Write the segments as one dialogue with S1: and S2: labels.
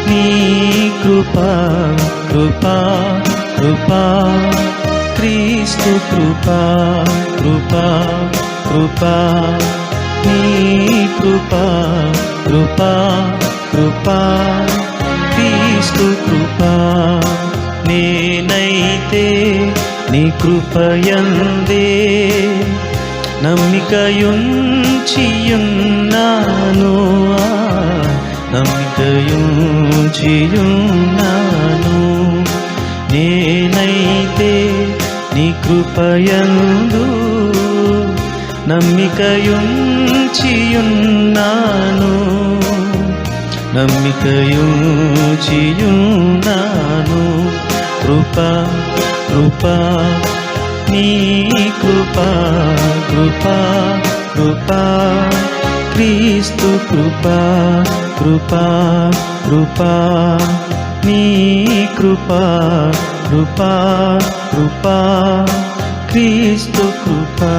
S1: నీ కృపా కృపా కృపా క్రీస్తు కృపా కృపా కృపా నీ కృపా కృపా కృపా క్రీస్తు కృపా నేనైతే నీ కృపయందే నమ్మికయుంచియున్నాను నమ్మికయుంచియున్నాను నేనైతే నీ కృపయందు నమ్మికయుంచియున్నాను నమ్మికయుంచియున్నాను కృపా కృపా నీ కృపా కృపా కృపా క్రీస్తు కృపా కృపా కృపా నీ కృపా కృపా కృపా క్రీస్తు కృపా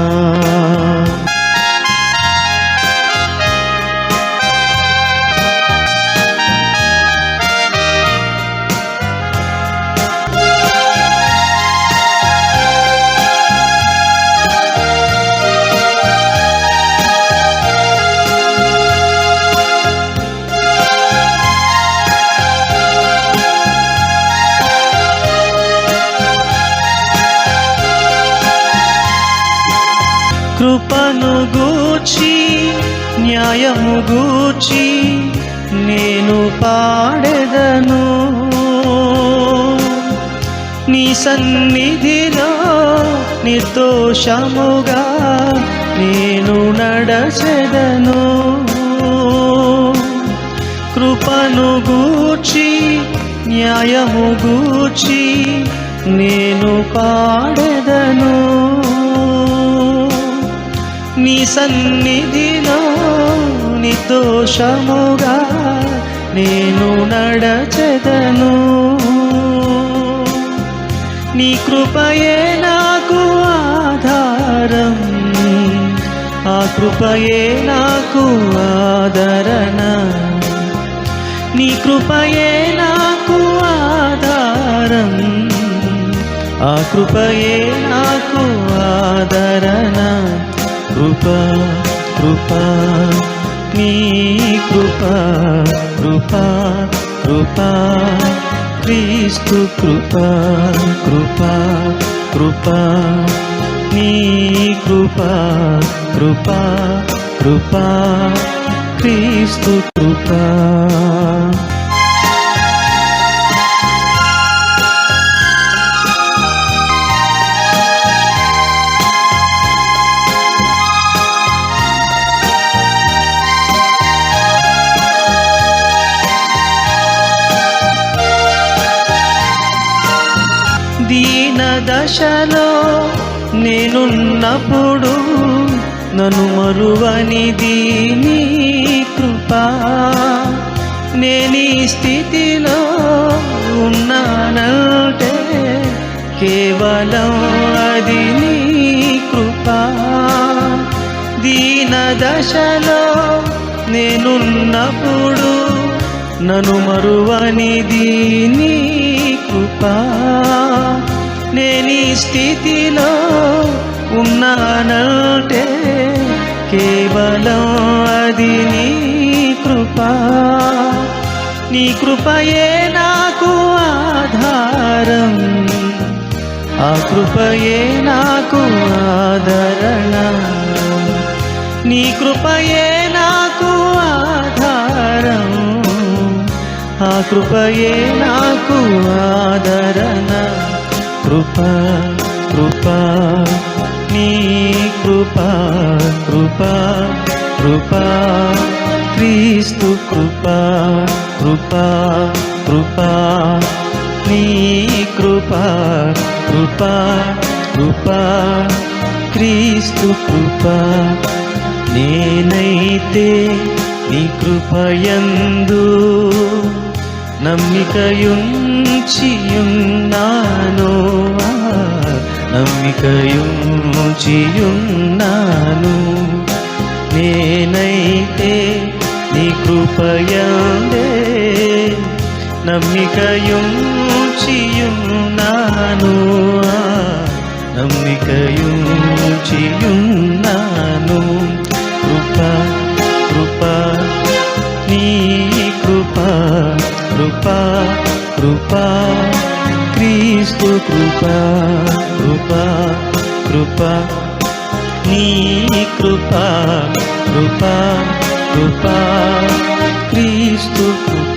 S1: కృపను గూర్చి న్యాయము గూర్చి నేను పాడెదను నీ సన్నిధిలో నిర్దోషముగా నేను నడచెదను కృపను గూర్చి న్యాయము గూర్చి నేను పాడెదను నీ సన్నిధిలో నిర్దోషముగా నేను నడచెదను నీ కృపయే నాకు ఆధారం ఆ కృపయే నాకు ఆదరణ నీ కృపయే నాకు ఆధారం ఆ కృపయే నాకు ఆదరణ కృపా కృపా నీ కృపా కృపా కృపా క్రీస్తు కృపా కృపా కృపా నీ కృపా కృపా కృపా క్రీస్తు కృపా దీన దశలో నేనున్నప్పుడు నన్ను మరువనిది నీ కృపా నేనీ స్థితిలో ఉన్నానంటే కేవలం అది నీ కృపా దీన దశలో నేనున్నప్పుడు నన్ను మరువనిది నీ కృపా నేనీ స్థితిలో ఉన్నానంటే కేవలం అది నీ కృపా నీ కృపయే నాకు ఆధారం ఆ కృపయే నాకు ఆదరణ నీ కృపయే నాకు ఆధారం ఆ కృపయే నాకు ఆదరణ కృపా కృపా నీ కృపా కృపా కృపా క్రీస్తు కృపా కృపా కృపా నీ కృపా కృపా కృపా క్రీస్తు కృపా నేనైతే నీ కృపయందు నమ్మికయుంచియున్నాను నమ్మికయుంచియున్నాను నేనైతే నీ కృపయందే నమ్మికయుంచియున్నాను నమ్మికయుంచియున్నాను కృపా కృపా నీ కృపా కృపా కృపా క్రీస్తు కృపా కృపా కృపా నీ కృపా కృపా కృపా క్రీస్తు కృపా